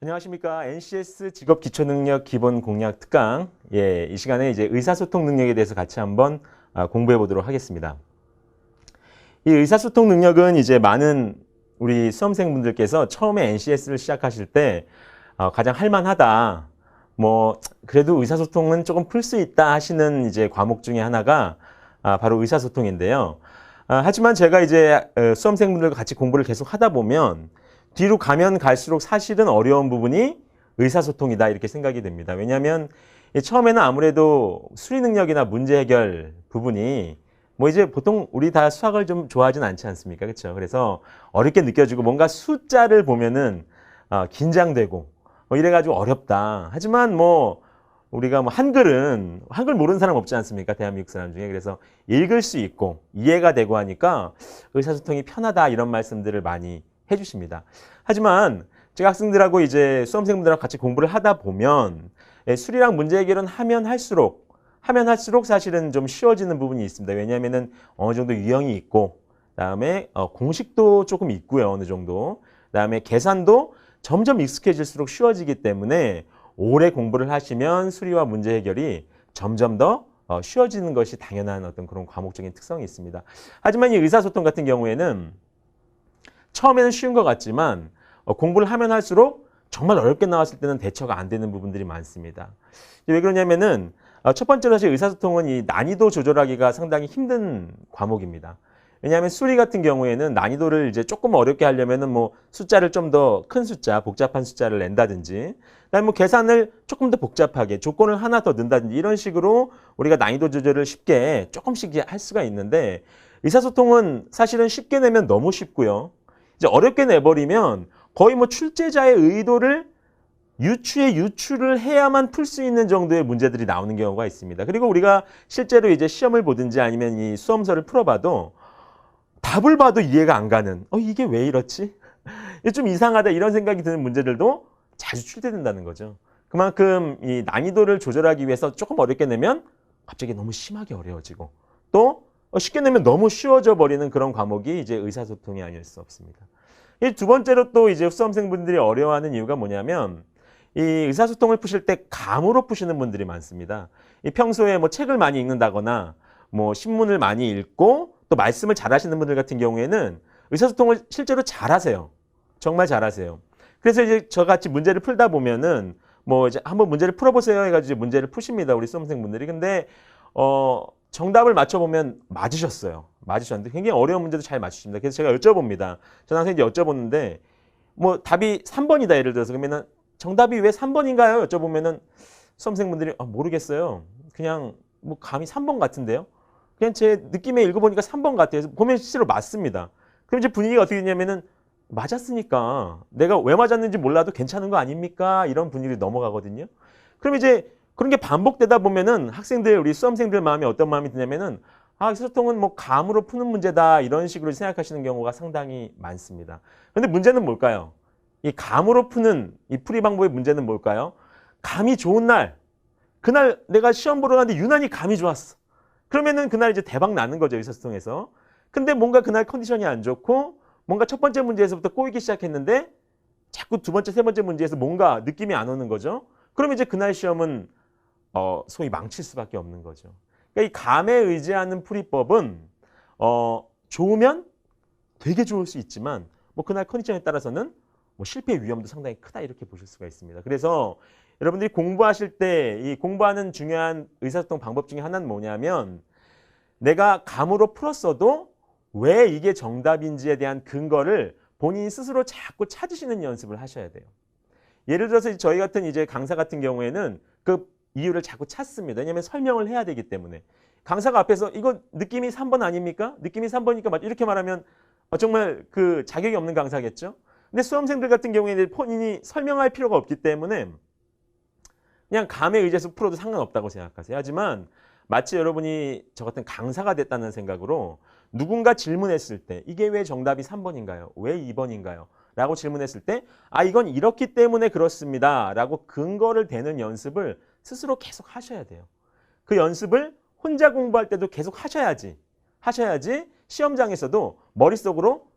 안녕하십니까. NCS 직업 기초능력 기본 공략 특강. 이 시간에 이제 의사소통 능력에 대해서 같이 한번 공부해 보도록 하겠습니다. 이 의사소통 능력은 이제 많은 우리 수험생분들께서 처음에 NCS를 시작하실 때 가장 할만하다. 뭐 그래도 의사소통은 조금 풀 수 있다 하시는 이제 과목 중에 하나가 바로 의사소통인데요. 하지만 제가 이제 수험생분들과 같이 공부를 계속 하다 보면 뒤로 가면 갈수록 사실은 어려운 부분이 의사소통이다 이렇게 생각이 됩니다. 왜냐하면 처음에는 아무래도 수리 능력이나 문제 해결 부분이 뭐 이제 보통 우리 다 수학을 좀 좋아하진 않지 않습니까? 그렇죠? 그래서 어렵게 느껴지고 뭔가 숫자를 보면은 긴장되고 이래가지고 어렵다. 하지만 뭐 우리가 뭐 한글 모르는 사람 없지 않습니까? 대한민국 사람 중에. 그래서 읽을 수 있고 이해가 되고 하니까 의사소통이 편하다 이런 말씀들을 많이 해주십니다. 하지만 제가 학생들하고 이제 수험생분들하고 같이 공부를 하다 보면 수리랑 문제 해결은 하면 할수록 사실은 좀 쉬워지는 부분이 있습니다. 왜냐하면은 어느 정도 유형이 있고, 그다음에 공식도 조금 있고요, 어느 정도. 그다음에 계산도 점점 익숙해질수록 쉬워지기 때문에 오래 공부를 하시면 수리와 문제 해결이 점점 더 쉬워지는 것이 당연한 어떤 그런 과목적인 특성이 있습니다. 하지만 이 의사소통 같은 경우에는 처음에는 쉬운 것 같지만 공부를 하면 할수록 정말 어렵게 나왔을 때는 대처가 안 되는 부분들이 많습니다. 왜 그러냐면은 첫 번째로 사실 의사소통은 이 난이도 조절하기가 상당히 힘든 과목입니다. 왜냐하면 수리 같은 경우에는 난이도를 이제 조금 어렵게 하려면은 뭐 숫자를 좀 더 큰 숫자, 복잡한 숫자를 낸다든지, 그다음에 뭐 계산을 조금 더 복잡하게 조건을 하나 더 넣는다든지 이런 식으로 우리가 난이도 조절을 쉽게 조금씩 할 수가 있는데 의사소통은 사실은 쉽게 내면 너무 쉽고요. 이제 어렵게 내버리면 거의 뭐 출제자의 의도를 유출을 해야만 풀 수 있는 정도의 문제들이 나오는 경우가 있습니다. 그리고 우리가 실제로 이제 시험을 보든지 아니면 이 수험서를 풀어봐도 답을 봐도 이해가 안 가는, 이게 왜 이렇지? 좀 이상하다 이런 생각이 드는 문제들도 자주 출제된다는 거죠. 그만큼 이 난이도를 조절하기 위해서 조금 어렵게 내면 갑자기 너무 심하게 어려워지고 또 쉽게 내면 너무 쉬워져 버리는 그런 과목이 이제 의사소통이 아닐 수 없습니다. 이 두 번째로 또 이제 수험생분들이 어려워하는 이유가 뭐냐면 이 의사소통을 푸실 때 감으로 푸시는 분들이 많습니다. 이 평소에 뭐 책을 많이 읽는다거나 뭐 신문을 많이 읽고 또 말씀을 잘하시는 분들 같은 경우에는 의사소통을 실제로 잘하세요. 정말 잘하세요. 그래서 이제 저같이 문제를 풀다 보면은 뭐 이제 한번 문제를 풀어보세요 해가지고 문제를 푸십니다. 우리 수험생분들이. 근데 정답을 맞춰보면 맞으셨는데 굉장히 어려운 문제도 잘 맞추십니다. 그래서 제가 여쭤봅니다. 전 학생이 여쭤보는데 뭐 답이 3번이다 예를 들어서 그러면은 정답이 왜 3번인가요? 여쭤보면은 수험생분들이 모르겠어요. 그냥 뭐 감이 3번 같은데요. 그냥 제 느낌에 읽어보니까 3번 같아요. 그래서 보면 실제로 맞습니다. 그럼 이제 분위기가 어떻게 되냐면은 맞았으니까 내가 왜 맞았는지 몰라도 괜찮은 거 아닙니까? 이런 분위기로 넘어가거든요. 그럼 이제 그런 게 반복되다 보면은 학생들, 우리 수험생들 마음이 어떤 마음이 드냐면은 소통은 뭐 감으로 푸는 문제다 이런 식으로 생각하시는 경우가 상당히 많습니다. 그런데 문제는 뭘까요? 이 감으로 푸는 이 풀이 방법의 문제는 뭘까요? 감이 좋은 날, 그날 내가 시험 보러 갔는데 유난히 감이 좋았어. 그러면은 그날 이제 대박 나는 거죠, 의사소통에서. 근데 뭔가 그날 컨디션이 안 좋고 뭔가 첫 번째 문제에서부터 꼬이기 시작했는데 자꾸 두 번째, 세 번째 문제에서 뭔가 느낌이 안 오는 거죠. 그럼 이제 그날 시험은 소위 망칠 수밖에 없는 거죠. 그러니까 이 감에 의지하는 풀이법은 좋으면 되게 좋을 수 있지만 뭐 그날 컨디션에 따라서는 뭐 실패의 위험도 상당히 크다 이렇게 보실 수가 있습니다. 그래서 여러분들이 공부하실 때 이 공부하는 중요한 의사소통 방법 중에 하나는 뭐냐면 내가 감으로 풀었어도 왜 이게 정답인지에 대한 근거를 본인 스스로 자꾸 찾으시는 연습을 하셔야 돼요. 예를 들어서 저희 같은 이제 강사 같은 경우에는 그 이유를 자꾸 찾습니다. 왜냐하면 설명을 해야 되기 때문에. 강사가 앞에서 이거 느낌이 3번 아닙니까? 느낌이 3번이니까 맞 이렇게 말하면 정말 그 자격이 없는 강사겠죠? 근데 수험생들 같은 경우에는 본인이 설명할 필요가 없기 때문에 그냥 감에 의지해서 풀어도 상관없다고 생각하세요. 하지만 마치 여러분이 저 같은 강사가 됐다는 생각으로 누군가 질문했을 때 이게 왜 정답이 3번인가요? 왜 2번인가요? 라고 질문했을 때 이건 이렇기 때문에 그렇습니다. 라고 근거를 대는 연습을 스스로 계속 하셔야 돼요. 그 연습을 혼자 공부할 때도 계속 하셔야지 시험장에서도 머릿속으로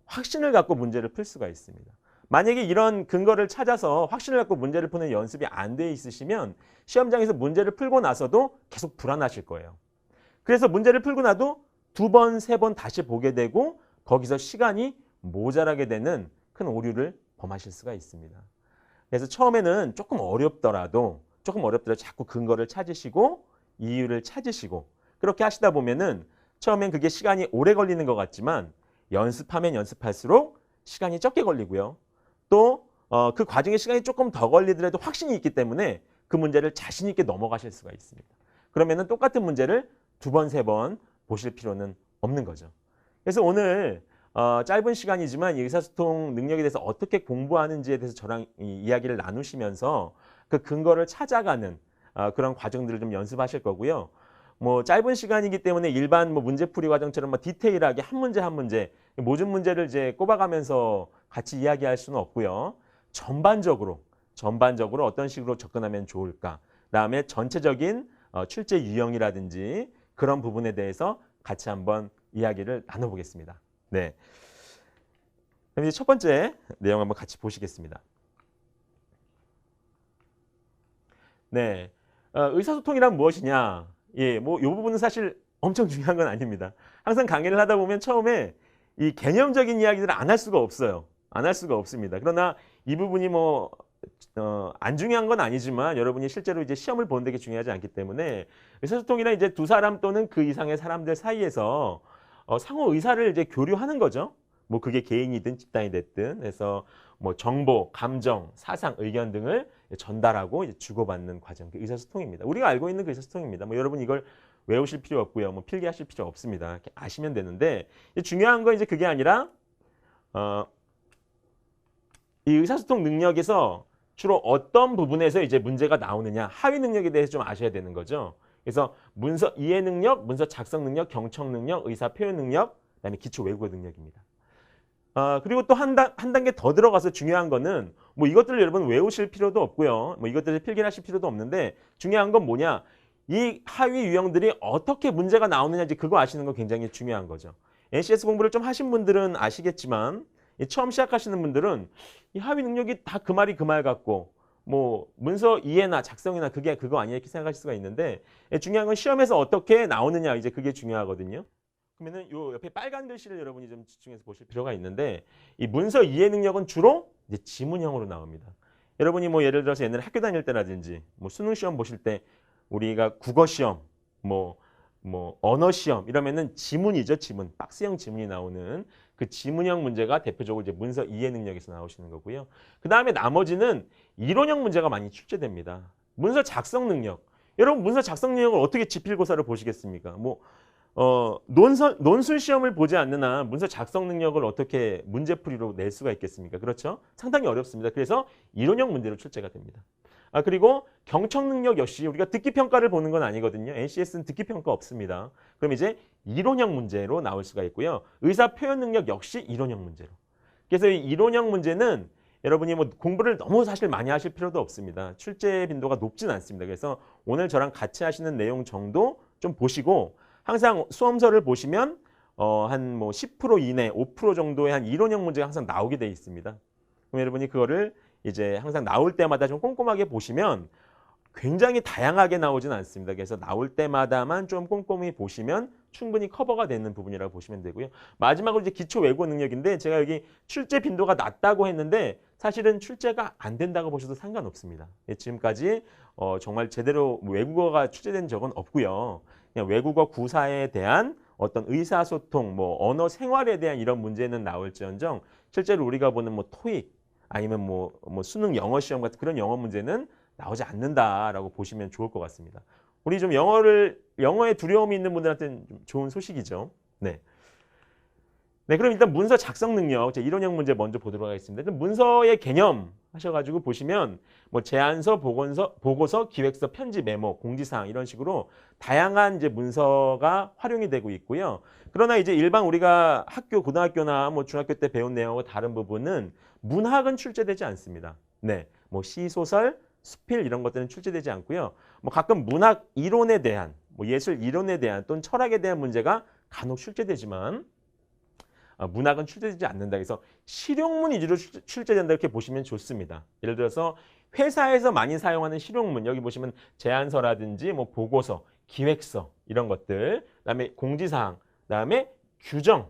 확신을 갖고 문제를 풀 수가 있습니다. 만약에 이런 근거를 찾아서 확신을 갖고 문제를 푸는 연습이 안 돼 있으시면 시험장에서 문제를 풀고 나서도 계속 불안하실 거예요. 그래서 문제를 풀고 나도 2번, 3번 다시 보게 되고 거기서 시간이 모자라게 되는 큰 오류를 범하실 수가 있습니다. 그래서 처음에는 조금 어렵더라도 자꾸 근거를 찾으시고 이유를 찾으시고 그렇게 하시다 보면은 처음엔 그게 시간이 오래 걸리는 것 같지만 연습하면 연습할수록 시간이 적게 걸리고요. 또 그 과정에 시간이 조금 더 걸리더라도 확신이 있기 때문에 그 문제를 자신 있게 넘어가실 수가 있습니다. 그러면은 똑같은 문제를 2번, 3번 보실 필요는 없는 거죠. 그래서 오늘 짧은 시간이지만 이 의사소통 능력에 대해서 어떻게 공부하는지에 대해서 저랑 이야기를 나누시면서 그 근거를 찾아가는 그런 과정들을 좀 연습하실 거고요. 뭐 짧은 시간이기 때문에 일반 뭐 문제풀이 과정처럼 뭐 디테일하게 한 문제 한 문제 모든 문제를 이제 꼽아가면서 같이 이야기할 수는 없고요. 전반적으로 어떤 식으로 접근하면 좋을까? 그다음에 전체적인 출제 유형이라든지 그런 부분에 대해서 같이 한번 이야기를 나눠보겠습니다. 네. 그럼 이제 첫 번째 내용 한번 같이 보시겠습니다. 네. 의사소통이란 무엇이냐? 예, 뭐 이 부분은 사실 엄청 중요한 건 아닙니다. 항상 강의를 하다 보면 처음에 이 개념적인 이야기들을 안 할 수가 없어요. 안 할 수가 없습니다. 그러나 이 부분이 뭐 안 중요한 건 아니지만 여러분이 실제로 이제 시험을 보는 게 중요하지 않기 때문에 의사소통이란 이제 두 사람 또는 그 이상의 사람들 사이에서 상호 의사를 이제 교류하는 거죠. 뭐 그게 개인이든 집단이 됐든 해서 뭐 정보, 감정, 사상, 의견 등을 전달하고 이제 주고받는 과정, 그 의사소통입니다. 우리가 알고 있는 그 의사소통입니다. 뭐 여러분 이걸 외우실 필요 없고요, 뭐 필기하실 필요 없습니다. 이렇게 아시면 되는데 중요한 건 이제 그게 아니라 이 의사소통 능력에서 주로 어떤 부분에서 이제 문제가 나오느냐, 하위 능력에 대해서 좀 아셔야 되는 거죠. 그래서 문서 이해 능력, 문서 작성 능력, 경청 능력, 의사 표현 능력, 그다음에 기초 외국어 능력입니다. 그리고 또 한 단계 더 들어가서 중요한 거는 뭐 이것들을 여러분 외우실 필요도 없고요. 뭐 이것들을 필기하실 필요도 없는데 중요한 건 뭐냐? 이 하위 유형들이 어떻게 문제가 나오느냐지 그거 아시는 거 굉장히 중요한 거죠. NCS 공부를 좀 하신 분들은 아시겠지만 처음 시작하시는 분들은 이 하위 능력이 다 그 말이 그 말 같고 뭐 문서 이해나 작성이나 그게 그거 아니야 이렇게 생각하실 수가 있는데 중요한 건 시험에서 어떻게 나오느냐 이제 그게 중요하거든요. 그러면은 요 옆에 빨간 글씨를 여러분이 좀 집중해서 보실 필요가 있는데 이 문서 이해 능력은 주로 이제 지문형으로 나옵니다. 여러분이 뭐 예를 들어서 옛날에 학교 다닐 때라든지 뭐 수능 시험 보실 때 우리가 국어 시험 뭐 언어 시험 이러면은 지문이죠. 지문. 박스형 지문이 나오는 그 지문형 문제가 대표적으로 이제 문서 이해 능력에서 나오시는 거고요. 그다음에 나머지는 이론형 문제가 많이 출제됩니다. 문서 작성 능력. 여러분 문서 작성 능력을 어떻게 지필고사를 보시겠습니까? 뭐 논술 시험을 보지 않는 한 문서 작성 능력을 어떻게 문제풀이로 낼 수가 있겠습니까? 그렇죠? 상당히 어렵습니다. 그래서 이론형 문제로 출제가 됩니다. 그리고 경청 능력 역시 우리가 듣기 평가를 보는 건 아니거든요. NCS는 듣기 평가 없습니다. 그럼 이제 이론형 문제로 나올 수가 있고요. 의사 표현 능력 역시 이론형 문제로. 그래서 이 이론형 문제는 여러분이 뭐 공부를 너무 사실 많이 하실 필요도 없습니다. 출제 빈도가 높진 않습니다. 그래서 오늘 저랑 같이 하시는 내용 정도 좀 보시고 항상 수험서를 보시면 한 뭐 10% 이내, 5% 정도의 한 이론형 문제가 항상 나오게 돼 있습니다. 그럼 여러분이 그거를 이제 항상 나올 때마다 좀 꼼꼼하게 보시면 굉장히 다양하게 나오진 않습니다. 그래서 나올 때마다만 좀 꼼꼼히 보시면 충분히 커버가 되는 부분이라고 보시면 되고요. 마지막으로 이제 기초 외국어 능력인데 제가 여기 출제 빈도가 낮다고 했는데 사실은 출제가 안 된다고 보셔도 상관없습니다. 지금까지 정말 제대로 외국어가 출제된 적은 없고요. 그냥 외국어 구사에 대한 어떤 의사소통, 뭐 언어 생활에 대한 이런 문제는 나올지언정 실제로 우리가 보는 뭐 토익 아니면 뭐 수능 영어 시험 같은 그런 영어 문제는 나오지 않는다라고 보시면 좋을 것 같습니다. 우리 좀 영어에 두려움이 있는 분들한테는 좀 좋은 소식이죠. 네. 네, 그럼 일단 문서 작성 능력, 이론형 문제 먼저 보도록 하겠습니다. 일단 문서의 개념 하셔가지고 보시면 뭐 제안서, 보고서, 기획서, 편지, 메모, 공지사항 이런 식으로 다양한 이제 문서가 활용이 되고 있고요. 그러나 이제 일반 우리가 고등학교나 뭐 중학교 때 배운 내용과 다른 부분은 문학은 출제되지 않습니다. 네, 뭐 시, 소설, 수필 이런 것들은 출제되지 않고요. 뭐 가끔 문학 이론에 대한, 뭐 예술 이론에 대한 또는 철학에 대한 문제가 간혹 출제되지만 문학은 출제되지 않는다. 그래서 실용문 위주로 출제된다 이렇게 보시면 좋습니다. 예를 들어서 회사에서 많이 사용하는 실용문 여기 보시면 제안서라든지 뭐 보고서, 기획서 이런 것들, 그다음에 공지사항, 그다음에 규정,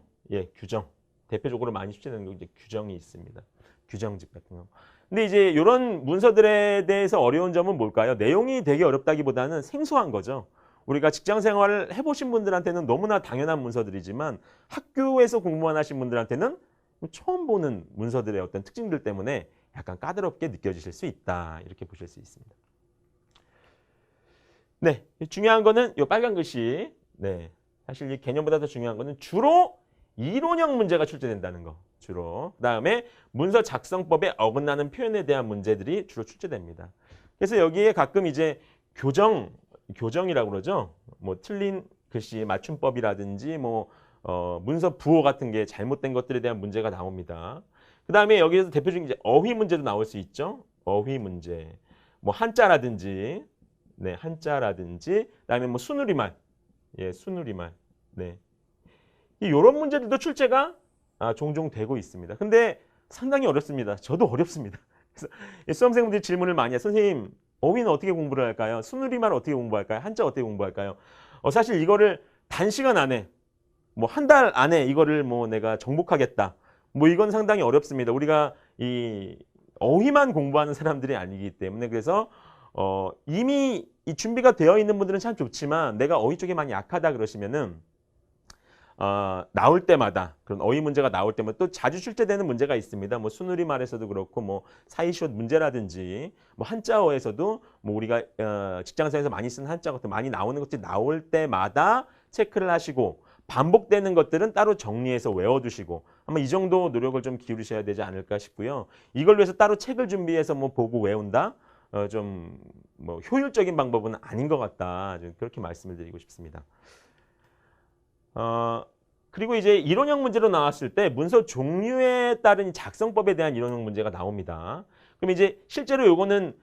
규정 대표적으로 많이 출제되는 게 이제 규정이 있습니다. 규정집 같은 거. 근데 이제 이런 문서들에 대해서 어려운 점은 뭘까요? 내용이 되게 어렵다기보다는 생소한 거죠. 우리가 직장 생활을 해보신 분들한테는 너무나 당연한 문서들이지만 학교에서 공부만 하신 분들한테는 처음 보는 문서들의 어떤 특징들 때문에 약간 까다롭게 느껴지실 수 있다. 이렇게 보실 수 있습니다. 네, 중요한 거는 이 빨간 글씨. 네, 사실 이 개념보다 더 중요한 거는 주로 이론형 문제가 출제된다는 거. 주로. 그다음에 문서 작성법에 어긋나는 표현에 대한 문제들이 주로 출제됩니다. 그래서 여기에 가끔 이제 교정이라고 그러죠. 뭐 틀린 글씨 맞춤법이라든지 뭐 문서 부호 같은 게 잘못된 것들에 대한 문제가 나옵니다. 그다음에 여기에서 대표적인 이제 어휘 문제도 나올 수 있죠. 어휘 문제. 뭐 한자라든지 네, 한자라든지 그다음에 뭐 순우리말. 예, 순우리말. 네. 이런 문제들도 출제가 종종 되고 있습니다. 근데 상당히 어렵습니다. 저도 어렵습니다. 그래서 수험생분들이 질문을 많이 해요. 선생님, 어휘는 어떻게 공부를 할까요? 순우리말 어떻게 공부할까요? 한자 어떻게 공부할까요? 사실 이거를 단시간 안에 뭐 한 달 안에 이거를 뭐 내가 정복하겠다. 뭐 이건 상당히 어렵습니다. 우리가 이 어휘만 공부하는 사람들이 아니기 때문에 그래서 이미 이 준비가 되어 있는 분들은 참 좋지만 내가 어휘 쪽에 많이 약하다 그러시면은 나올 때마다 그런 어휘 문제가 나올 때마다 또 자주 출제되는 문제가 있습니다. 뭐 순우리말에서도 그렇고 뭐 사이시옷 문제라든지 뭐 한자어에서도 뭐 우리가 직장생활에서 많이 쓰는 한자 같은 많이 나오는 것들이 나올 때마다 체크를 하시고 반복되는 것들은 따로 정리해서 외워두시고 아마 이 정도 노력을 좀 기울이셔야 되지 않을까 싶고요. 이걸 위해서 따로 책을 준비해서 뭐 보고 외운다? 좀 뭐 효율적인 방법은 아닌 것 같다. 좀 그렇게 말씀을 드리고 싶습니다. 그리고 이제 이론형 문제로 나왔을 때 문서 종류에 따른 작성법에 대한 이론형 문제가 나옵니다. 그럼 이제 실제로 요거는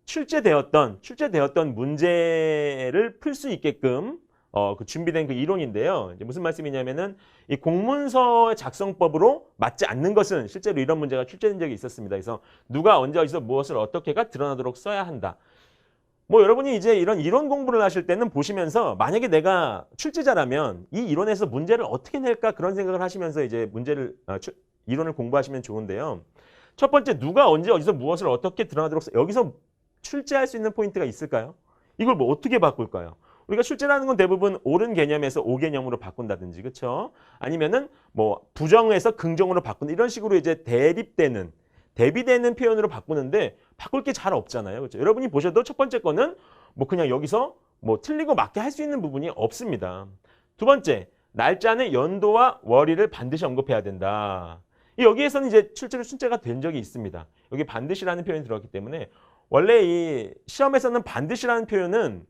출제되었던 문제를 풀 수 있게끔 그 준비된 그 이론인데요. 이제 무슨 말씀이냐면은 이 공문서 작성법으로 맞지 않는 것은 실제로 이런 문제가 출제된 적이 있었습니다. 그래서 누가 언제 어디서 무엇을 어떻게가 드러나도록 써야 한다. 뭐 여러분이 이제 이런 이론 공부를 하실 때는 보시면서 만약에 내가 출제자라면 이 이론에서 문제를 어떻게 낼까 그런 생각을 하시면서 이제 이론을 공부하시면 좋은데요. 첫 번째 누가 언제 어디서 무엇을 어떻게 드러나도록 여기서 출제할 수 있는 포인트가 있을까요? 이걸 뭐 어떻게 바꿀까요? 우리가 출제라는 건 대부분 옳은 개념에서 오개념으로 바꾼다든지 그렇죠? 아니면은 뭐 부정에서 긍정으로 바꾼다 이런 식으로 이제 대비되는 표현으로 바꾸는데 바꿀 게 잘 없잖아요. 그렇죠? 여러분이 보셔도 첫 번째 거는 뭐 그냥 여기서 뭐 틀리고 맞게 할 수 있는 부분이 없습니다. 두 번째, 날짜는 연도와 월일을 반드시 언급해야 된다. 여기에서는 이제 실제로 출제가 된 적이 있습니다. 여기 반드시라는 표현이 들어갔기 때문에 원래 이 시험에서는 반드시라는 표현은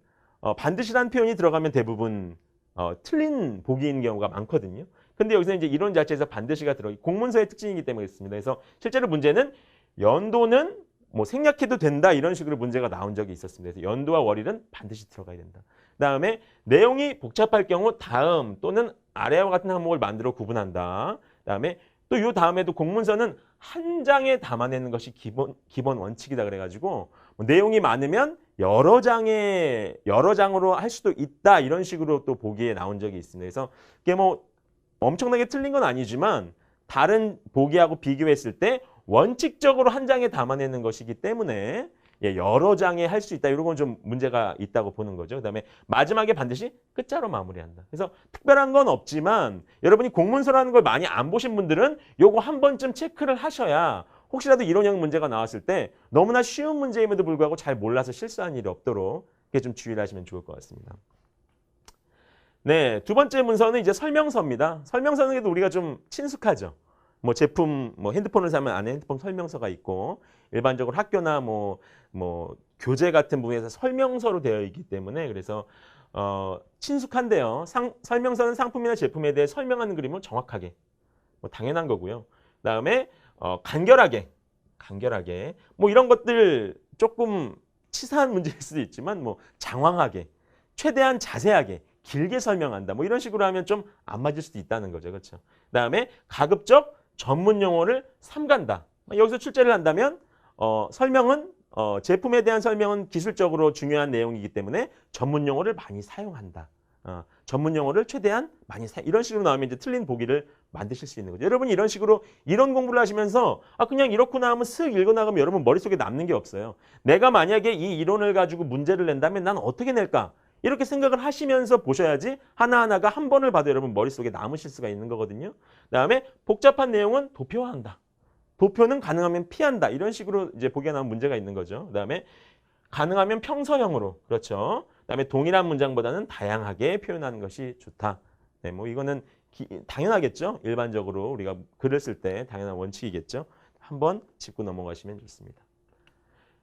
반드시라는 표현이 들어가면 대부분 틀린 보기인 경우가 많거든요. 근데 여기서 이제 이론 자체에서 반드시가 공문서의 특징이기 때문에 그렇습니다. 그래서 실제로 문제는 연도는 뭐 생략해도 된다 이런 식으로 문제가 나온 적이 있었습니다. 그래서 연도와 월일은 반드시 들어가야 된다. 그다음에 내용이 복잡할 경우 다음 또는 아래와 같은 항목을 만들어 구분한다. 그다음에 또 이 다음에도 공문서는 한 장에 담아내는 것이 기본 원칙이다 그래가지고 뭐 내용이 많으면 여러 장으로 할 수도 있다 이런 식으로 또 보기에 나온 적이 있습니다. 그래서 이게 뭐 엄청나게 틀린 건 아니지만 다른 보기하고 비교했을 때 원칙적으로 한 장에 담아내는 것이기 때문에 여러 장에 할 수 있다. 이런 건 좀 문제가 있다고 보는 거죠. 그다음에 마지막에 반드시 끝자로 마무리한다. 그래서 특별한 건 없지만 여러분이 공문서라는 걸 많이 안 보신 분들은 요거 한 번쯤 체크를 하셔야 혹시라도 이론형 문제가 나왔을 때 너무나 쉬운 문제임에도 불구하고 잘 몰라서 실수한 일이 없도록 이렇게 좀 주의를 하시면 좋을 것 같습니다. 네, 두 번째 문서는 이제 설명서입니다. 설명서는 그래도 우리가 좀 친숙하죠. 뭐 제품, 뭐 핸드폰을 사면 안에 핸드폰 설명서가 있고 일반적으로 학교나 뭐 교재 같은 부분에서 설명서로 되어 있기 때문에 그래서 친숙한데요. 설명서는 상품이나 제품에 대해 설명하는 그림을 정확하게 뭐 당연한 거고요. 그다음에 간결하게 뭐 이런 것들 조금 치사한 문제일 수도 있지만 뭐 장황하게 최대한 자세하게 길게 설명한다. 뭐 이런 식으로 하면 좀 안 맞을 수도 있다는 거죠. 그렇죠? 그다음에 가급적 전문 용어를 삼간다. 여기서 출제를 한다면 설명은 제품에 대한 설명은 기술적으로 중요한 내용이기 때문에 전문 용어를 많이 사용한다. 전문 용어를 최대한 많이 이런 식으로 나오면 이제 틀린 보기를 만드실 수 있는 거죠. 여러분이 이런 식으로 이런 공부를 하시면서 그냥 이렇구나 하면 쓱 읽어나가면 여러분 머릿속에 남는 게 없어요. 내가 만약에 이 이론을 가지고 문제를 낸다면 난 어떻게 낼까? 이렇게 생각을 하시면서 보셔야지 하나하나가 한 번을 봐도 여러분 머릿속에 남으실 수가 있는 거거든요. 그다음에 복잡한 내용은 도표화한다. 도표는 가능하면 피한다. 이런 식으로 이제 보기에 나온 문제가 있는 거죠. 그다음에 가능하면 평서형으로. 그렇죠. 그다음에 동일한 문장보다는 다양하게 표현하는 것이 좋다. 네, 뭐 이거는 당연하겠죠. 일반적으로 우리가 글을 쓸 때 당연한 원칙이겠죠. 한번 짚고 넘어가시면 좋습니다.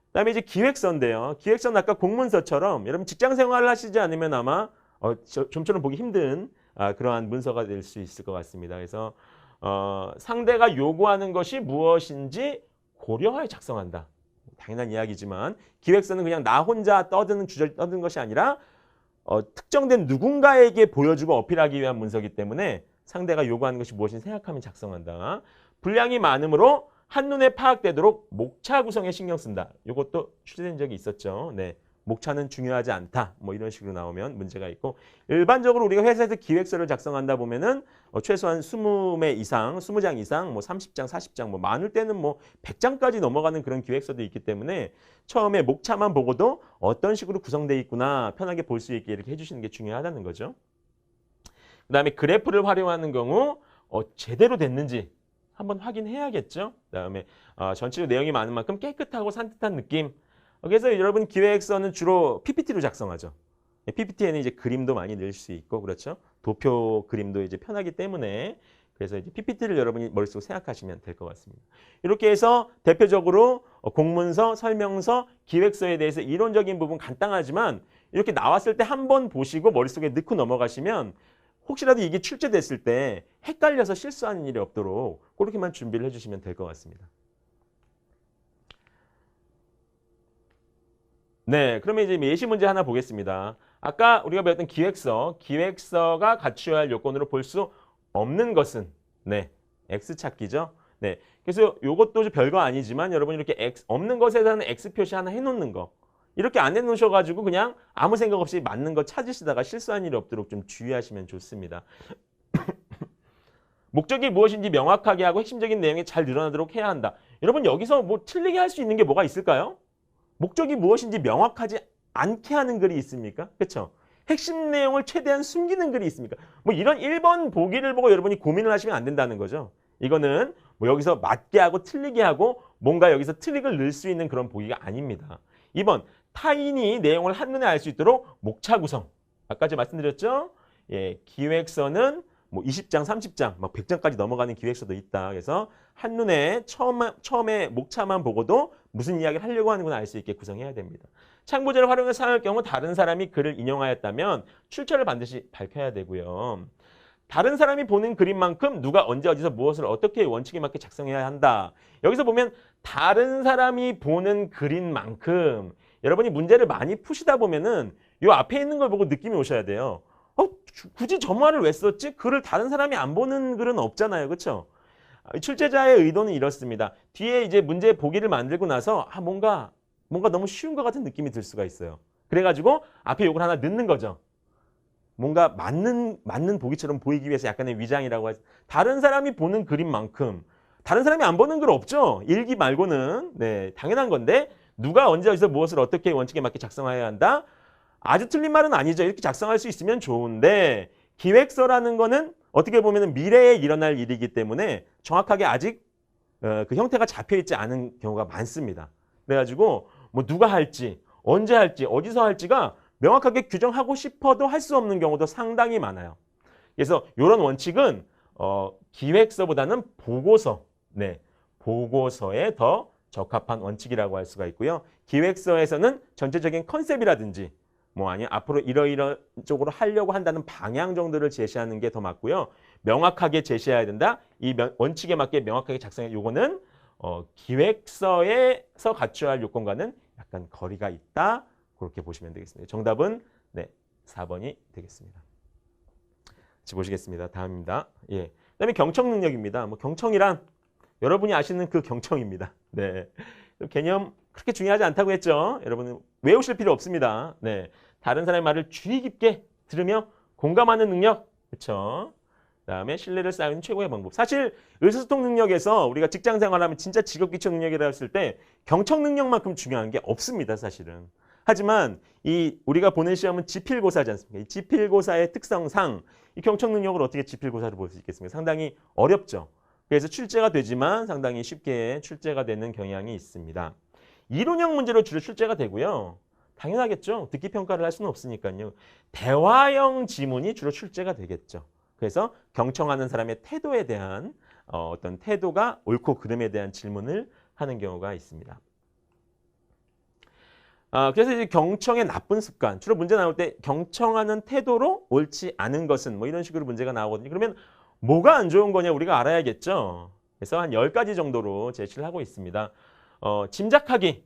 그다음에 이제 기획서인데요. 기획서는 아까 공문서처럼 여러분 직장 생활을 하시지 않으면 아마 좀처럼 보기 힘든 그러한 문서가 될 수 있을 것 같습니다. 그래서 상대가 요구하는 것이 무엇인지 고려하여 작성한다. 당연한 이야기지만 기획서는 그냥 나 혼자 주절 떠드는 것이 아니라 특정된 누군가에게 보여주고 어필하기 위한 문서이기 때문에 상대가 요구하는 것이 무엇인지 생각하며 작성한다. 분량이 많으므로 한눈에 파악되도록 목차 구성에 신경 쓴다. 이것도 출제된 적이 있었죠. 네. 목차는 중요하지 않다. 뭐 이런 식으로 나오면 문제가 있고 일반적으로 우리가 회사에서 기획서를 작성한다 보면은 최소한 20매 이상, 20장 이상, 뭐 30장, 40장, 뭐 많을 때는 뭐 100장까지 넘어가는 그런 기획서도 있기 때문에 처음에 목차만 보고도 어떤 식으로 구성되어 있구나 편하게 볼 수 있게 이렇게 해주시는 게 중요하다는 거죠. 그다음에 그래프를 활용하는 경우 제대로 됐는지 한번 확인해야겠죠. 그다음에 전체적으로 내용이 많은 만큼 깨끗하고 산뜻한 느낌. 그래서 여러분 기획서는 주로 PPT로 작성하죠. PPT에는 이제 그림도 많이 넣을 수 있고 그렇죠. 도표 그림도 이제 편하기 때문에 그래서 이제 PPT를 여러분이 머릿속으로 생각하시면 될 것 같습니다. 이렇게 해서 대표적으로 공문서, 설명서, 기획서에 대해서 이론적인 부분 간단하지만 이렇게 나왔을 때 한번 보시고 머릿속에 넣고 넘어가시면 혹시라도 이게 출제됐을 때 헷갈려서 실수하는 일이 없도록 그렇게만 준비를 해주시면 될 것 같습니다. 네, 그러면 이제 예시 문제 하나 보겠습니다. 아까 우리가 배웠던 기획서가 갖춰야 할 요건으로 볼 수 없는 것은 네, X 찾기죠. 네, 그래서 이것도 별거 아니지만 여러분 이렇게 없는 것에 대한 X 표시 하나 해놓는 거. 이렇게 안 해놓으셔가지고 그냥 아무 생각 없이 맞는 거 찾으시다가 실수한 일이 없도록 좀 주의하시면 좋습니다. 목적이 무엇인지 명확하게 하고 핵심적인 내용이 잘 드러나도록 해야 한다. 여러분 여기서 뭐 틀리게 할 수 있는 게 뭐가 있을까요? 목적이 무엇인지 명확하지 않게 하는 글이 있습니까? 그렇죠? 핵심 내용을 최대한 숨기는 글이 있습니까? 뭐 이런 1번 보기를 보고 여러분이 고민을 하시면 안 된다는 거죠. 이거는 뭐 여기서 맞게 하고 틀리게 하고 뭔가 여기서 트릭을 넣을 수 있는 그런 보기가 아닙니다. 2번 타인이 내용을 한눈에 알 수 있도록 목차 구성. 아까 제가 말씀드렸죠? 예, 기획서는 뭐 20장, 30장, 막 100장까지 넘어가는 기획서도 있다. 그래서 한눈에 처음에 목차만 보고도 무슨 이야기를 하려고 하는 건 알 수 있게 구성해야 됩니다. 참고자를 활용해서 사용할 경우 다른 사람이 글을 인용하였다면 출처를 반드시 밝혀야 되고요. 다른 사람이 보는 그림만큼 누가 언제 어디서 무엇을 어떻게 원칙에 맞게 작성해야 한다. 여기서 보면 다른 사람이 보는 그림만큼 여러분이 문제를 많이 푸시다 보면은 이 앞에 있는 걸 보고 느낌이 오셔야 돼요. 굳이 저 말을 왜 썼지? 글을 다른 사람이 안 보는 글은 없잖아요. 그렇죠? 출제자의 의도는 이렇습니다. 뒤에 이제 문제 보기를 만들고 나서 뭔가 너무 쉬운 것 같은 느낌이 들 수가 있어요. 그래가지고 앞에 요걸 하나 넣는 거죠. 뭔가 맞는 보기처럼 보이기 위해서 약간의 위장이라고 하죠. 다른 사람이 보는 그림만큼 다른 사람이 안 보는 글 없죠. 일기 말고는. 네, 당연한 건데 누가 언제 어디서 무엇을 어떻게 원칙에 맞게 작성해야 한다? 아주 틀린 말은 아니죠. 이렇게 작성할 수 있으면 좋은데 기획서라는 거는 어떻게 보면 미래에 일어날 일이기 때문에 정확하게 아직 그 형태가 잡혀있지 않은 경우가 많습니다. 그래가지고 뭐 누가 할지, 언제 할지, 어디서 할지가 명확하게 규정하고 싶어도 할 수 없는 경우도 상당히 많아요. 그래서 이런 원칙은 기획서보다는 보고서에 더 적합한 원칙이라고 할 수가 있고요. 기획서에서는 전체적인 컨셉이라든지 뭐 아니면 앞으로 이러이러 쪽으로 하려고 한다는 방향 정도를 제시하는 게 더 맞고요. 명확하게 제시해야 된다. 이 원칙에 맞게 명확하게 작성해. 요거는 기획서에서 갖춰야 할 요건과는 약간 거리가 있다. 그렇게 보시면 되겠습니다. 정답은 4번이 되겠습니다. 같이 보시겠습니다. 다음입니다. 예. 그다음에 경청 능력입니다. 뭐 경청이란 여러분이 아시는 그 경청입니다. 네. 개념 그렇게 중요하지 않다고 했죠. 여러분 외우실 필요 없습니다. 네. 다른 사람의 말을 주의 깊게 들으며 공감하는 능력. 그렇죠? 그다음에 신뢰를 쌓는 최고의 방법. 사실 의사소통 능력에서 우리가 직장 생활하면 진짜 직업 기초 능력이라 했을 때 경청 능력만큼 중요한 게 없습니다, 사실은. 하지만 이 우리가 보는 시험은 지필고사지 않습니까? 이 지필고사의 특성상 이 경청 능력을 어떻게 지필고사를 볼 수 있겠습니까? 상당히 어렵죠. 그래서 출제가 되지만 상당히 쉽게 출제가 되는 경향이 있습니다. 이론형 문제로 주로 출제가 되고요. 당연하겠죠. 듣기 평가를 할 수는 없으니까요. 대화형 지문이 주로 출제가 되겠죠. 그래서 경청하는 사람의 태도에 대한 어떤 태도가 옳고 그름에 대한 질문을 하는 경우가 있습니다. 그래서 이제 경청의 나쁜 습관, 주로 문제 나올 때 경청하는 태도로 옳지 않은 것은 뭐 이런 식으로 문제가 나오거든요. 그러면 뭐가 안 좋은 거냐 우리가 알아야겠죠. 그래서 한 10가지 정도로 제시를 하고 있습니다. 짐작하기,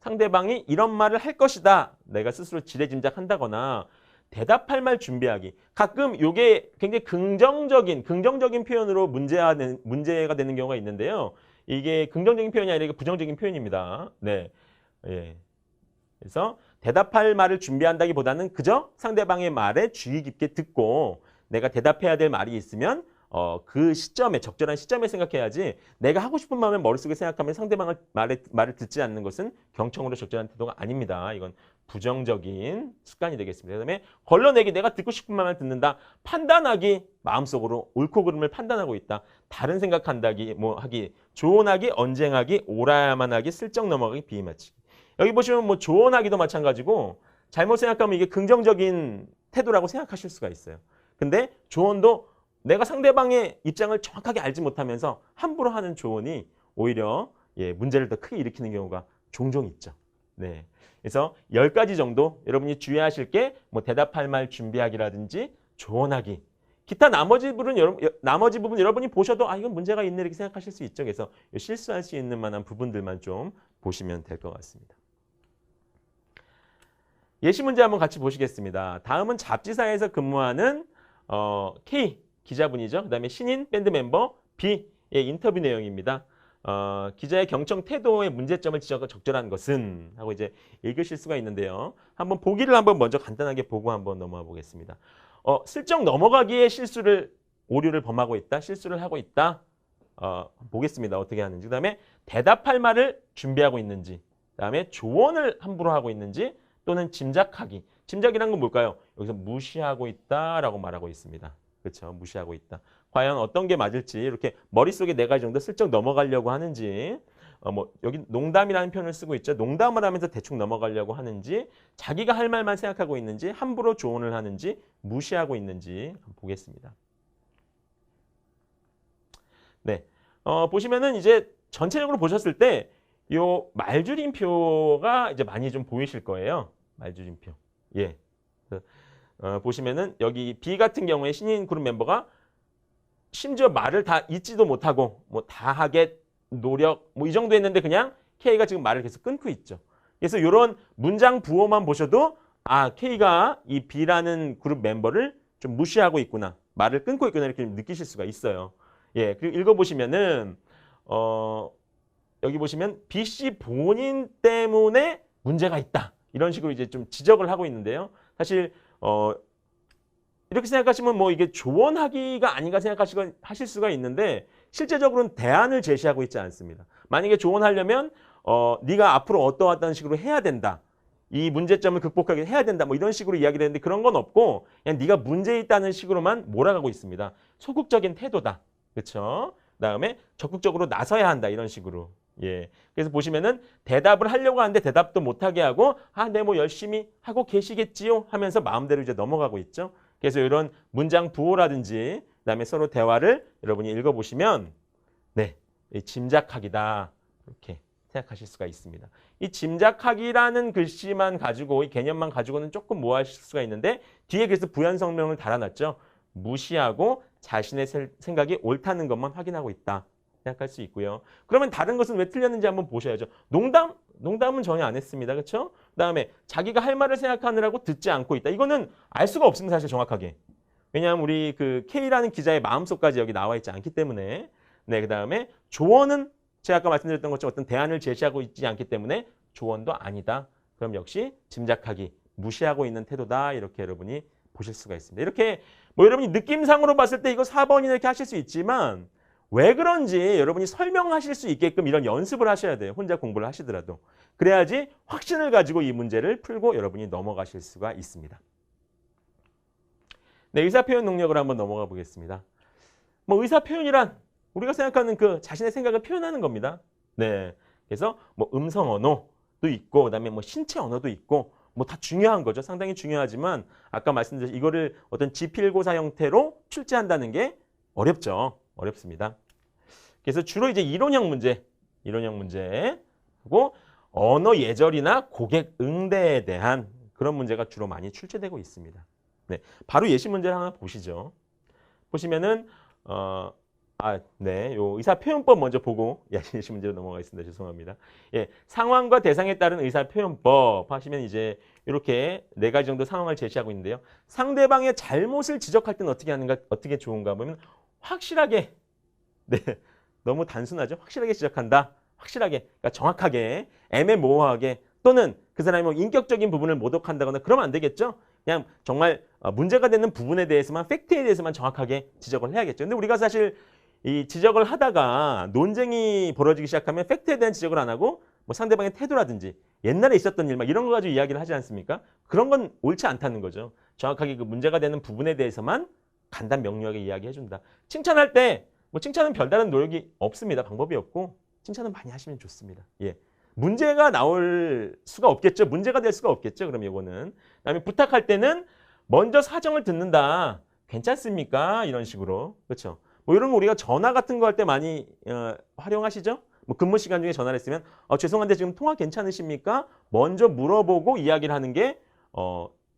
상대방이 이런 말을 할 것이다. 내가 스스로 지레짐작한다거나 대답할 말 준비하기. 가끔 이게 굉장히 긍정적인 표현으로 문제가 되는 경우가 있는데요. 이게 긍정적인 표현이 아니라 이게 부정적인 표현입니다. 네. 예. 그래서 대답할 말을 준비한다기보다는 그저 상대방의 말에 주의 깊게 듣고 내가 대답해야 될 말이 있으면 그 시점에 적절한 시점에 생각해야지 내가 하고 싶은 마음을 머릿속에 생각하면 상대방의 말을 듣지 않는 것은 경청으로 적절한 태도가 아닙니다. 이건 부정적인 습관이 되겠습니다. 그다음에 걸러내기, 내가 듣고 싶은 말만 듣는다. 판단하기, 마음속으로 옳고 그름을 판단하고 있다. 다른 생각한다기, 뭐 하기, 조언하기, 언쟁하기, 옳아야만 하기, 슬쩍 넘어가기, 비맞추기. 여기 보시면 뭐 조언하기도 마찬가지고 잘못 생각하면 이게 긍정적인 태도라고 생각하실 수가 있어요. 근데 조언도 내가 상대방의 입장을 정확하게 알지 못하면서 함부로 하는 조언이 오히려 문제를 더 크게 일으키는 경우가 종종 있죠. 네. 그래서 10가지 정도 여러분이 주의하실 게 뭐 대답할 말 준비하기라든지 조언하기. 기타 나머지 부분 여러분이 보셔도 이건 문제가 있네 이렇게 생각하실 수 있죠. 그래서 실수할 수 있는 만한 부분들만 좀 보시면 될 것 같습니다. 예시 문제 한번 같이 보시겠습니다. 다음은 잡지사에서 근무하는 K 기자분이죠. 그다음에 신인 밴드 멤버 B의 인터뷰 내용입니다. 기자의 경청 태도의 문제점을 적절한 것은 하고 이제 읽으실 수가 있는데요. 한번 보기를 한번 먼저 간단하게 보고 한번 넘어가 보겠습니다. 슬쩍 넘어가기에 오류를 범하고 있다. 실수를 하고 있다. 보겠습니다. 어떻게 하는지. 그다음에 대답할 말을 준비하고 있는지. 그다음에 조언을 함부로 하고 있는지 또는 짐작하기. 짐작이란 건 뭘까요? 여기서 무시하고 있다라고 말하고 있습니다. 그렇죠. 무시하고 있다. 과연 어떤 게 맞을지 이렇게 머릿속에 4가지 정도 슬쩍 넘어가려고 하는지 여기 농담이라는 표현을 쓰고 있죠. 농담을 하면서 대충 넘어가려고 하는지 자기가 할 말만 생각하고 있는지 함부로 조언을 하는지 무시하고 있는지 한번 보겠습니다. 네. 보시면은 이제 전체적으로 보셨을 때 요 말줄임표가 이제 많이 좀 보이실 거예요. 말줄임표. 예. 보시면은 여기 B 같은 경우에 신인 그룹 멤버가 심지어 말을 다 잊지도 못하고 뭐 다 하게 노력 뭐 이 정도 했는데 그냥 K가 지금 말을 계속 끊고 있죠. 그래서 이런 문장 부호만 보셔도 K가 이 B라는 그룹 멤버를 좀 무시하고 있구나. 말을 끊고 있구나 이렇게 느끼실 수가 있어요. 예. 그리고 읽어보시면은 여기 보시면 B 씨 본인 때문에 문제가 있다. 이런 식으로 이제 좀 지적을 하고 있는데요. 사실 이렇게 생각하시면 뭐 이게 조언하기가 아닌가 생각하실 수가 있는데 실제적으로는 대안을 제시하고 있지 않습니다. 만약에 조언하려면 네가 앞으로 어떠한 식으로 해야 된다. 이 문제점을 극복하게 해야 된다. 뭐 이런 식으로 이야기를 했는데 그런 건 없고 그냥 네가 문제 있다는 식으로만 몰아가고 있습니다. 소극적인 태도다. 그렇죠? 그다음에 적극적으로 나서야 한다. 이런 식으로. 예. 그래서 보시면은 대답을 하려고 하는데 대답도 못하게 하고 네, 뭐 열심히 하고 계시겠지요 하면서 마음대로 이제 넘어가고 있죠. 그래서 이런 문장 부호라든지 그다음에 서로 대화를 여러분이 읽어보시면 네, 짐작하기다 이렇게 생각하실 수가 있습니다. 이 짐작하기라는 글씨만 가지고 이 개념만 가지고는 조금 모호하실 수가 있는데 뒤에 그래서 부연 성명을 달아놨죠. 무시하고 자신의 생각이 옳다는 것만 확인하고 있다. 생각할 수 있고요. 그러면 다른 것은 왜 틀렸는지 한번 보셔야죠. 농담은 전혀 안 했습니다. 그렇죠? 그다음에 자기가 할 말을 생각하느라고 듣지 않고 있다. 이거는 알 수가 없습니다. 사실 정확하게. 왜냐하면 우리 그 K라는 기자의 마음속까지 여기 나와 있지 않기 때문에. 네, 그다음에 조언은 제가 아까 말씀드렸던 것처럼 어떤 대안을 제시하고 있지 않기 때문에 조언도 아니다. 그럼 역시 짐작하기, 무시하고 있는 태도다. 이렇게 여러분이 보실 수가 있습니다. 이렇게 뭐 여러분이 느낌상으로 봤을 때 이거 4번이나 이렇게 하실 수 있지만 왜 그런지 여러분이 설명하실 수 있게끔 이런 연습을 하셔야 돼요. 혼자 공부를 하시더라도. 그래야지 확신을 가지고 이 문제를 풀고 여러분이 넘어가실 수가 있습니다. 네, 의사표현 능력을 한번 넘어가 보겠습니다. 뭐 의사표현이란 우리가 생각하는 그 자신의 생각을 표현하는 겁니다. 네, 그래서 뭐 음성 언어도 있고 그다음에 뭐 신체 언어도 있고 뭐 다 중요한 거죠. 상당히 중요하지만 아까 말씀드린 이거를 어떤 지필고사 형태로 출제한다는 게 어렵죠. 어렵습니다. 그래서 주로 이제 이론형 문제 그리고 언어 예절이나 고객 응대에 대한 그런 문제가 주로 많이 출제되고 있습니다. 네, 바로 예시 문제를 하나 보시죠. 보시면은 네, 요 의사 표현법 먼저 보고 예시 문제로 넘어가겠습니다. 죄송합니다. 예, 상황과 대상에 따른 의사 표현법 하시면 이제 이렇게 4가지 정도 상황을 제시하고 있는데요. 상대방의 잘못을 지적할 때는 어떻게 하는가, 어떻게 좋은가 보면 확실하게, 네, 너무 단순하죠. 확실하게 지적한다. 확실하게, 그러니까 정확하게, 애매모호하게 또는 그 사람이 뭐 인격적인 부분을 모독한다거나 그러면 안 되겠죠. 그냥 정말 문제가 되는 부분에 대해서만, 팩트에 대해서만 정확하게 지적을 해야겠죠. 근데 우리가 사실 이 지적을 하다가 논쟁이 벌어지기 시작하면 팩트에 대한 지적을 안 하고 뭐 상대방의 태도라든지 옛날에 있었던 일 막 이런 거 가지고 이야기를 하지 않습니까? 그런 건 옳지 않다는 거죠. 정확하게 그 문제가 되는 부분에 대해서만 간단 명료하게 이야기해 준다. 칭찬할 때 뭐 칭찬은 별다른 노력이 없습니다. 방법이 없고 칭찬은 많이 하시면 좋습니다. 예. 문제가 나올 수가 없겠죠. 문제가 될 수가 없겠죠. 그럼 이거는. 그다음에 부탁할 때는 먼저 사정을 듣는다. 괜찮습니까? 이런 식으로. 그렇죠. 뭐 이런 거 우리가 전화 같은 거 할 때 많이 활용하시죠? 뭐 근무 시간 중에 전화를 했으면 죄송한데 지금 통화 괜찮으십니까? 먼저 물어보고 이야기를 하는 게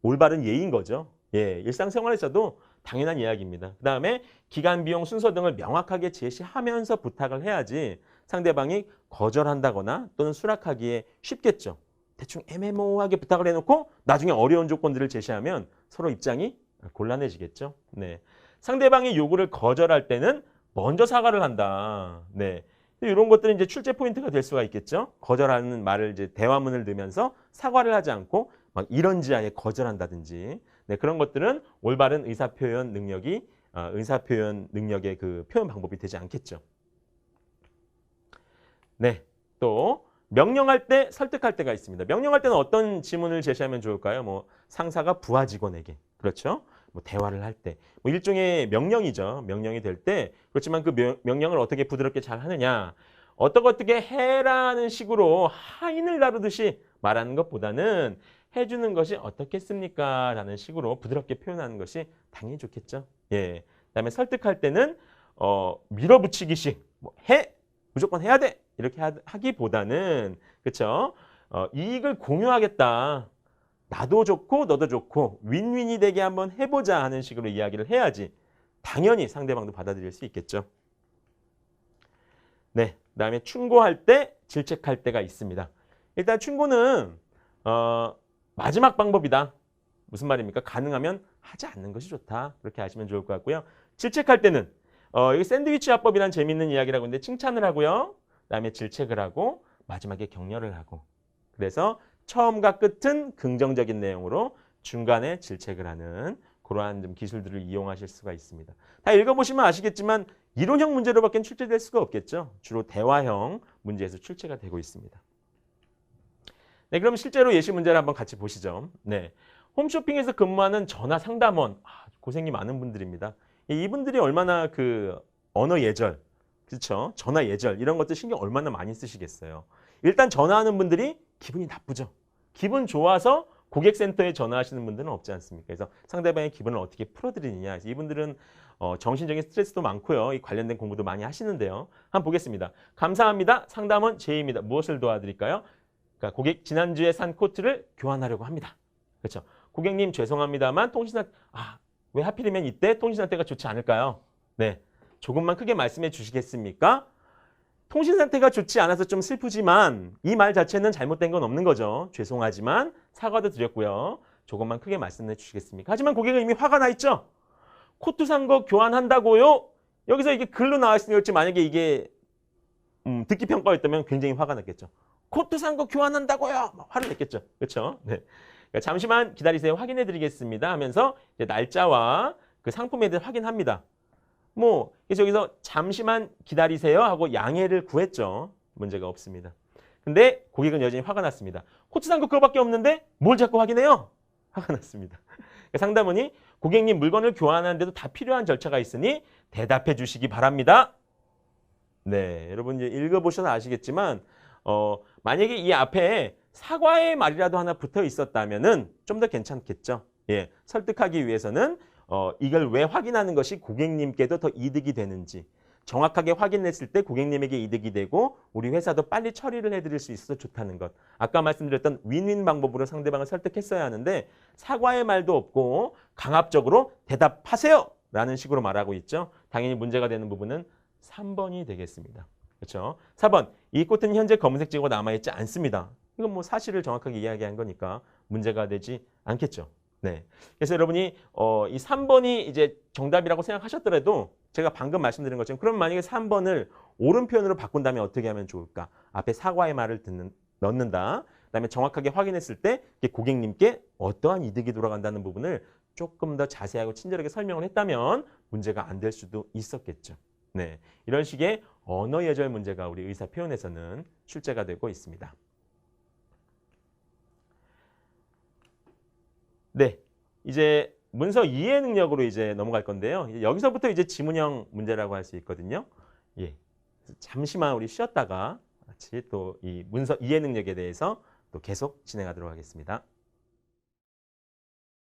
올바른 예인 거죠. 예, 일상생활에서도 당연한 이야기입니다. 그다음에 기간, 비용, 순서 등을 명확하게 제시하면서 부탁을 해야지 상대방이 거절한다거나 또는 수락하기에 쉽겠죠. 대충 애매모호하게 부탁을 해놓고 나중에 어려운 조건들을 제시하면 서로 입장이 곤란해지겠죠. 네, 상대방이 요구를 거절할 때는 먼저 사과를 한다. 네, 이런 것들은 이제 출제 포인트가 될 수가 있겠죠. 거절하는 말을 이제 대화문을 넣으면서 사과를 하지 않고 막 이런지아예 거절한다든지. 네, 그런 것들은 올바른 의사표현 능력이 의사표현 능력의 그 표현 방법이 되지 않겠죠. 네, 또 명령할 때, 설득할 때가 있습니다. 명령할 때는 어떤 지문을 제시하면 좋을까요? 뭐 상사가 부하 직원에게, 그렇죠? 뭐 대화를 할 때, 뭐 일종의 명령이죠. 명령이 될 때, 그렇지만 그 명령을 어떻게 부드럽게 잘 하느냐, 어떻게 해라는 식으로 하인을 다루듯이 말하는 것보다는 해주는 것이 어떻겠습니까? 라는 식으로 부드럽게 표현하는 것이 당연히 좋겠죠. 예. 그다음에 설득할 때는 밀어붙이기식, 뭐 해, 무조건 해야 돼 이렇게 하기보다는 그렇죠. 이익을 공유하겠다. 나도 좋고 너도 좋고 윈윈이 되게 한번 해보자 하는 식으로 이야기를 해야지 당연히 상대방도 받아들일 수 있겠죠. 네, 그다음에 충고할 때, 질책할 때가 있습니다. 일단 충고는 마지막 방법이다. 무슨 말입니까? 가능하면 하지 않는 것이 좋다. 그렇게 하시면 좋을 것 같고요. 질책할 때는 여기 샌드위치 화법이라는 재미있는 이야기라고 있는데 칭찬을 하고요. 그다음에 질책을 하고 마지막에 격려를 하고 그래서 처음과 끝은 긍정적인 내용으로 중간에 질책을 하는 그러한 좀 기술들을 이용하실 수가 있습니다. 다 읽어보시면 아시겠지만 이론형 문제로밖에 출제될 수가 없겠죠. 주로 대화형 문제에서 출제가 되고 있습니다. 네, 그럼 실제로 예시 문제를 한번 같이 보시죠. 네, 홈쇼핑에서 근무하는 전화 상담원, 고생이 많은 분들입니다. 이분들이 얼마나 그 언어 예절, 그렇죠? 전화 예절 이런 것들 신경 얼마나 많이 쓰시겠어요. 일단 전화하는 분들이 기분이 나쁘죠. 기분 좋아서 고객센터에 전화하시는 분들은 없지 않습니까? 그래서 상대방의 기분을 어떻게 풀어드리느냐. 이분들은 정신적인 스트레스도 많고요. 이 관련된 공부도 많이 하시는데요. 한번 보겠습니다. 감사합니다. 상담원 제이입니다. 무엇을 도와드릴까요? 그러니까 고객 지난주에 산 코트를 교환하려고 합니다. 그렇죠? 고객님 죄송합니다만 왜 하필이면 이때 통신 상태가 좋지 않을까요? 네, 조금만 크게 말씀해 주시겠습니까? 통신 상태가 좋지 않아서 좀 슬프지만 이 말 자체는 잘못된 건 없는 거죠. 죄송하지만 사과도 드렸고요. 조금만 크게 말씀해 주시겠습니까? 하지만 고객은 이미 화가 나 있죠. 코트 산 거 교환한다고요? 여기서 이게 글로 나왔으니 만약에 이게 듣기 평가였다면 굉장히 화가 났겠죠. 코트 산 거 교환한다고요? 막 화를 냈겠죠. 그렇죠? 네. 그러니까 잠시만 기다리세요. 확인해 드리겠습니다 하면서 이제 날짜와 그 상품에 대해 확인합니다. 뭐 그래서 여기서 잠시만 기다리세요 하고 양해를 구했죠. 문제가 없습니다. 근데 고객은 여전히 화가 났습니다. 코트 산 거 그거밖에 없는데 뭘 자꾸 확인해요? 화가 났습니다. 그러니까 상담원이 고객님 물건을 교환하는데도 다 필요한 절차가 있으니 대답해 주시기 바랍니다. 네, 여러분 이제 읽어보셔서 아시겠지만 만약에 이 앞에 사과의 말이라도 하나 붙어 있었다면은 좀 더 괜찮겠죠. 예, 설득하기 위해서는 이걸 왜 확인하는 것이 고객님께도 더 이득이 되는지 정확하게 확인했을 때 고객님에게 이득이 되고 우리 회사도 빨리 처리를 해드릴 수 있어서 좋다는 것. 아까 말씀드렸던 윈윈 방법으로 상대방을 설득했어야 하는데 사과의 말도 없고 강압적으로 대답하세요! 라는 식으로 말하고 있죠. 당연히 문제가 되는 부분은 3번이 되겠습니다. 그렇죠? 4번, 이 꽃은 현재 검은색 지구가 남아있지 않습니다. 이건 뭐 사실을 정확하게 이야기한 거니까 문제가 되지 않겠죠. 네. 그래서 여러분이 이 3번이 이제 정답이라고 생각하셨더라도 제가 방금 말씀드린 것처럼 그럼 만약에 3번을 옳은 표현으로 바꾼다면 어떻게 하면 좋을까? 앞에 사과의 말을 넣는다. 그다음에 정확하게 확인했을 때 고객님께 어떠한 이득이 돌아간다는 부분을 조금 더 자세하고 친절하게 설명을 했다면 문제가 안 될 수도 있었겠죠. 네. 이런 식의 언어 예절 문제가 우리 의사 표현에서는 출제가 되고 있습니다. 네, 이제 문서 이해 능력으로 이제 넘어갈 건데요. 여기서부터 이제 지문형 문제라고 할 수 있거든요. 예, 잠시만 우리 쉬었다가 같이 또 이 문서 이해 능력에 대해서 또 계속 진행하도록 하겠습니다.